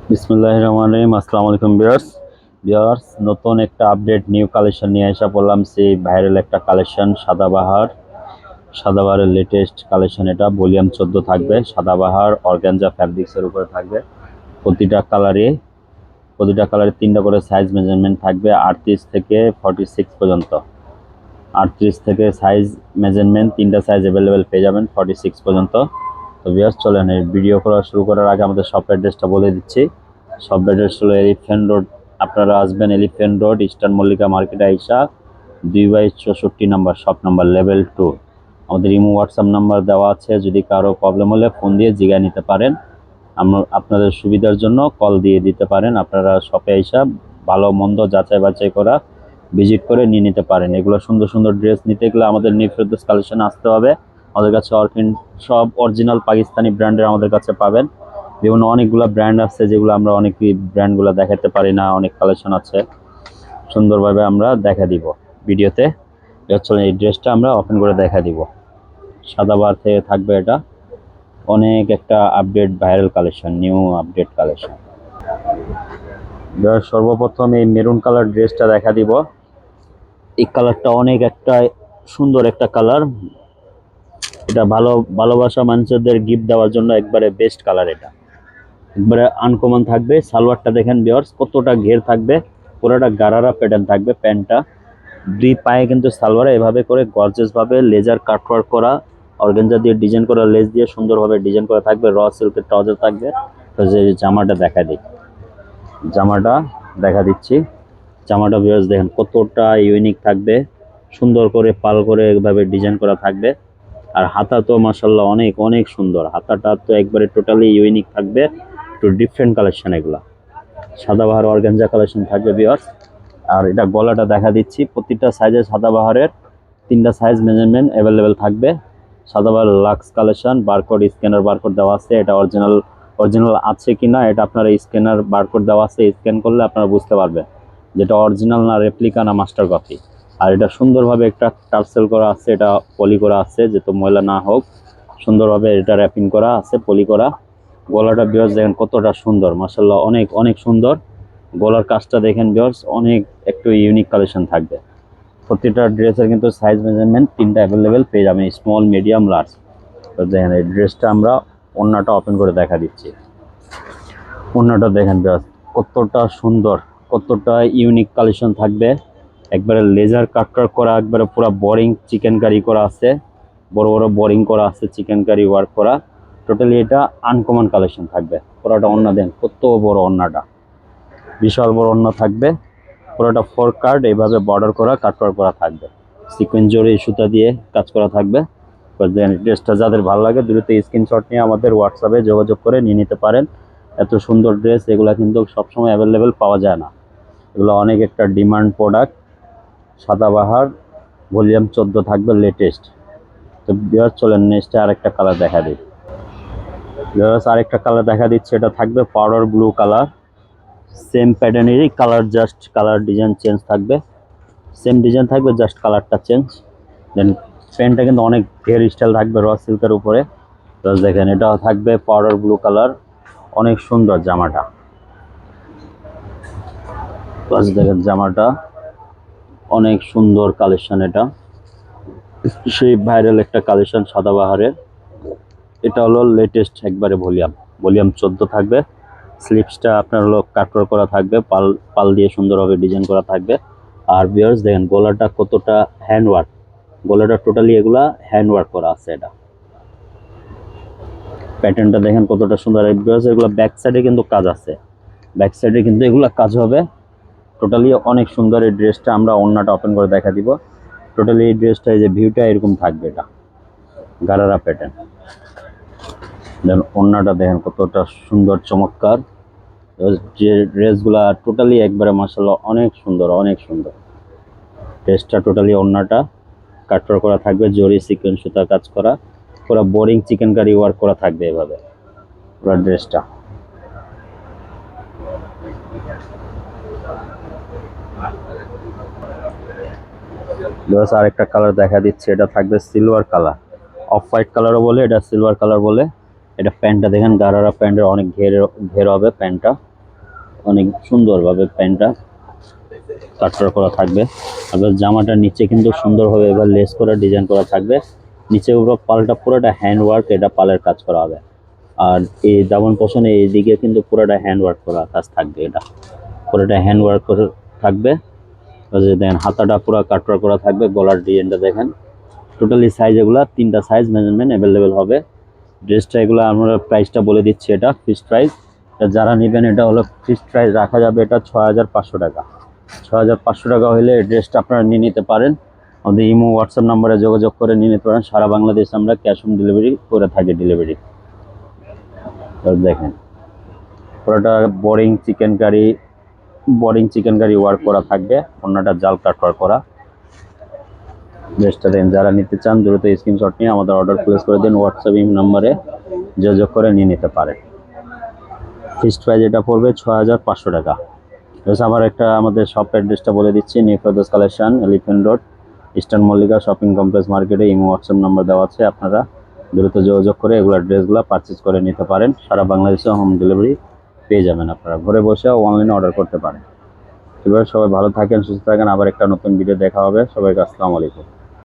বিসমিল্লাহির রহমানির রহিম। আসসালামু আলাইকুম ভিউয়ার্স, নতুন একটা আপডেট নিউ কালেকশন নিয়ে এসে বললাম। সেই ভাইরাল একটা কালেকশন সাদাবাহারের লেটেস্ট কালেকশন। এটা ভলিউম 14 থাকবে। সাদাবাহার অর্গানজা ফ্যাব্রিক্সের উপরে থাকবে। প্রতিটা কালারে তিনটা করে সাইজ মেজারমেন্ট থাকবে, 38 থেকে 46 পর্যন্ত। 38 থেকে সাইজ মেজারমেন্ট তিনটা সাইজ অ্যাভেলেবেল পেয়ে যাবেন 46 পর্যন্ত। তো ভিউয়ার্স, চলেন এই ভিডিও করা শুরু করার আগে আমাদের শপ অ্যাড্রেসটা বলে দিচ্ছি। শপ অ্যাড্রেস হলো এলিফ্যান্ট রোড। আপনারা আসবেন এলিফ্যান্ট রোড ইস্টার্ন মল্লিকা মার্কেটে আইসা 2/64 নাম্বার, শপ নাম্বার লেভেল 2। আমাদের ইমো হোয়াটসঅ্যাপ নাম্বার দেওয়া আছে, যদি কারো প্রবলেম হলে ফোন দিয়ে জিজ্ঞাসা নিতে পারেন। আমরা আপনাদের সুবিধার জন্য কল দিয়ে দিতে পারেন। আপনারা শপে আইসা ভালো মন্দ যাচাই বাছাই করা ভিজিট করে নিয়ে নিতে পারেন। এগুলো সুন্দর সুন্দর ড্রেস নিতে গেলে আমাদের নিউ ফেরদৌস কালেকশন আসতে হবে। আমাদের কাছে সব অরিজিনাল পাকিস্তানি ব্র্যান্ডের আমাদের কাছে পাবেন। বিভিন্ন অনেকগুলো ব্র্যান্ড আছে যেগুলো আমরা অনেকই ব্র্যান্ডগুলো দেখাতে পারি না। অনেক কালেকশন আছে, সুন্দরভাবে আমরা দেখা দিব ভিডিওতে। চলেন এই ড্রেসটা আমরা ওপেন করে দেখা দিব। সাদাবাহার থেকে থাকবে এটা। অনেক একটা update viral collection, new update collection. সর্বপ্রথম এই মেরুন কালার ড্রেসটা দেখা দিব। এই কালারটা অনেক একটা সুন্দর একটা কালার। এটা ভালোবাসা মানুষদের গিফট দেওয়ার জন্য একবারে বেস্ট কালার। এটা একবারে আনকমন থাকবে। সালোয়ারটা দেখেন ভিউয়ার্স, কতটা ঘের থাকবে। পুরোটা গারারা প্যাটার্ন থাকবে। প্যান্টটা দুই পায়ে কিন্তু সালোয়ারে এভাবে করে গর্জিয়াস ভাবে লেজার কাটওয়ার্ক করা, অর্গানজা দিয়ে ডিজাইন করা, লেস দিয়ে সুন্দরভাবে ডিজাইন করা থাকবে। র সিল্কের ট্রাউজার থাকবে। তো যে জামাটা জামাটা দেখা দিচ্ছি। জামাটা ভিউয়ার্স দেখেন কতটা ইউনিক থাকবে। সুন্দর করে পাল করে এভাবে ডিজাইন করা থাকবে। আর হাতা তো মাশাআল্লাহ অনেক অনেক সুন্দর। হাতাটা তো একবারে টোটালি ইউনিক থাকবে, একটু ডিফারেন্ট কালেকশন। এগুলা সাদাবাহার অর্গানজা কালেকশন থাকবে ভিউয়ার্স। আর এটা গলাটা দেখা দিচ্ছি। প্রতিটা সাইজে সাদাবাহারের তিনটা সাইজ মেজারমেন্ট অ্যাভেলেবেল থাকবে। Sadabahar Lux collection, barcode scanner barcode দেওয়া আছে। এটা অরিজিনাল আছে কিনা এটা আপনারা স্ক্যানার বারকোড দেওয়া আছে, স্ক্যান করলে আপনারা বুঝতে পারবেন যেটা অরিজিনাল না রেপ্লিকা না মাস্টার কপি। আর এটা সুন্দরভাবে একটা টার্সেল করা আছে, এটা পলি করা আছে যাতে ময়লা না হোক। সুন্দরভাবে এটা র্যাপিং করা আছে, পলি করা। গলাটা ভিউয়ার্স দেখেন কতটা সুন্দর, মাশাআল্লাহ অনেক অনেক সুন্দর। গলার কাজটা দেখেন ভিউয়ার্স, অনেক একটু ইউনিক কালেকশন থাকবে। প্রতিটা ড্রেসের কিন্তু সাইজ মেজারমেন্ট তিনটা অ্যাভেলেবেল পেয়ে যাবেন, স্মল মিডিয়াম লার্জ। তো দেখেন এই ড্রেসটা আমরা ওড়নাটা ওপেন করে দেখা দিচ্ছি। ওড়নাটা দেখেন ভিউয়ার্স কতটা সুন্দর, কতটা ইউনিক কালেকশন থাকবে। একবারে লেজার কাটওয়ার্ক করা, একবারে পুরো বোরিং চিকেন কারি করা আছে। বড় বড় বোরিং করা আছে, চিকেন কারি ওয়ার্ক করা। টোটালি এটা আনকমন কালেকশন থাকবে। পুরোটা ওড়না দেন, কত বড় ওড়নাটা, বিশাল বড় ওড়না থাকবে। পুরোটা ফোর কার্ড এইভাবে বর্ডার করা, কাটওয়ার্ক করা থাকবে। সিকোয়েন্স জড়ি সুতা দিয়ে কাজ করা থাকবে। ড্রেসটা যাদের ভালো লাগে দ্রুত স্ক্রিনশট নিয়ে আমাদের হোয়াটসঅ্যাপে যোগাযোগ করে নিয়ে নিতে পারেন। এত সুন্দর ড্রেস এগুলো কিন্তু সবসময় অ্যাভেলেবেল পাওয়া যায় না। এগুলো অনেক একটা ডিমান্ড প্রোডাক্ট। সাদাবাহার ভলিউম 14 থাকবে লেটেস্ট। তো ভিউয়ার্স চলেন নেক্সটে আরেকটা কালার দেখা দিই। ভিউয়ার্স আরেকটা কালার দেখা দিচ্ছে, এটা থাকবে পাউডার ব্লু কালার। সেম প্যাটার্নেরই colour, just colour design change থাকবে। সেম ডিজাইন থাকবে, জাস্ট কালারটা চেঞ্জ। দেন প্যান্টটা কিন্তু অনেক হেয়ার স্টাইল থাকবে র সিল্কের উপরে। তো দেখেন এটাও থাকবে পাউডার ব্লু কালার, অনেক সুন্দর জামাটা। প্লাস দেখেন জামাটা অনেক সুন্দর কালেকশন। এটা সেই ভাইরাল একটা কালেকশন সাদাবাহারের। এটা হলো লেটেস্ট একবারে ভলিউম 14 থাকবে। স্লিপসটা আপনার হলো কাটওয়ার্ক করা থাকবে, পাল পাল দিয়ে সুন্দরভাবে ডিজাইন করা থাকবে। আর ভিউয়ার্স দেখেন গলাটা কতটা হ্যান্ডওয়ার্ক। গলাটা টোটালি এগুলা হ্যান্ডওয়ার্ক করা আছে। এটা প্যাটার্নটা দেখেন কতটা সুন্দর। ভিউয়ার্স এগুলো ব্যাক সাইডে কিন্তু কাজ আছে, ব্যাক সাইডে কিন্তু এগুলা কাজ হবে। টোটালি অনেক সুন্দর এই ড্রেসটা। আমরা ওড়নাটা ওপেন করে দেখা দিব। টোটালি এই ড্রেসটা, এই যে ভিউটা এরকম থাকবে। এটা গারারা প্যাটার্ন। দেন ওড়নাটা দেখেন কতটা সুন্দর চমৎকার। যে ড্রেসগুলা টোটালি একবারে মাশাআল্লাহ অনেক সুন্দর, অনেক সুন্দর। ড্রেসটা টোটালি ওড়নাটা কাটওয়ার্ক করা থাকবে, জরি সিকোয়েন্স সুতা কাজ করা, পুরো বোরিং চিকেন কারি ওয়ার্ক করা থাকবে এভাবে পুরো ড্রেসটা। আরেকটা কালার দেখা দিচ্ছে, এটা থাকবে সিলভার কালার। অফ হোয়াইট কালারও বলে, এটা সিলভার কালার বলে। এটা প্যান্টটা দেখেন, গারারা প্যান্টের অনেক ঘের হবে প্যান্টটা, অনেক সুন্দরভাবে প্যান্টটা কাটরা করা থাকবে। এবার জামাটার নিচে কিন্তু সুন্দরভাবে এবার লেস করা ডিজাইন করা থাকবে। নিচে উপর পালটা পুরোটা হ্যান্ড ওয়ার্ক, এটা পালের কাজ করা হবে। আর এই দামন পছনে এইদিকে কিন্তু পুরোটা হ্যান্ড ওয়ার্ক করা কাজ থাকবে, এটা পুরোটা হ্যান্ড ওয়ার্ক করে থাকবে। ওই যে দেখেন হাতাটা পুরো কাটরা করা থাকবে, গলার ডিজাইনটা দেখেন। টোটালি সাইজ এগুলা 3টা সাইজ মেজারমেন্ট অ্যাভেলেবেল হবে। ড্রেসটা এগুলো আমরা প্রাইসটা বলে দিচ্ছি, এটা ফিক্সড প্রাইস। যারা নেবেন এটা হলো ফিক্সড প্রাইস রাখা যাবে, এটা 6500 টাকা। 6500 টাকা হলে এই ড্রেসটা আপনারা নিয়ে নিতে পারেন। আমাদের ইমো হোয়াটসঅ্যাপ নাম্বারে যোগাযোগ করে নিয়ে নিতে পারেন। সারা বাংলাদেশে আমরা ক্যাশ অন ডেলিভারি করে থাকি, ডেলিভারি। দেখেন পুরোটা বোরিং চিকেন কারি ওয়ার্ক করা থাকবে, অন্যটা জাল কাট ওয়ার্ক করা। ড্রেসটা দেন, যারা নিতে চান দ্রুত স্ক্রিনশট নিয়ে আমাদের অর্ডার প্লেস করে দিন, হোয়াটসঅ্যাপ ইমো নাম্বারে যোগাযোগ করে নিয়ে নিতে পারেন। ফিক্সড প্রাইস এটা পড়বে 6500 টাকা। আবার একটা আমাদের শপ অ্যাড্রেসটা বলে দিচ্ছি, new Ferdous collection, elephant road, eastern Mallika shopping complex মার্কেটে। ইমো হোয়াটসঅ্যাপ নাম্বার দেওয়া আছে, আপনারা দ্রুত যোগাযোগ করে এগুলো ড্রেসগুলো পারচেজ করে নিতে পারেন। সারা বাংলাদেশে হোম ডেলিভারি পেয়ে যাবেন, আপনারা ঘরে বসে অনলাইনে অর্ডার করতে পারেন। এবার সবাই ভালো থাকেন, সুস্থ থাকেন। আবার একটা নতুন ভিডিও দেখা হবে। সবাইকে আসসালামু আলাইকুম।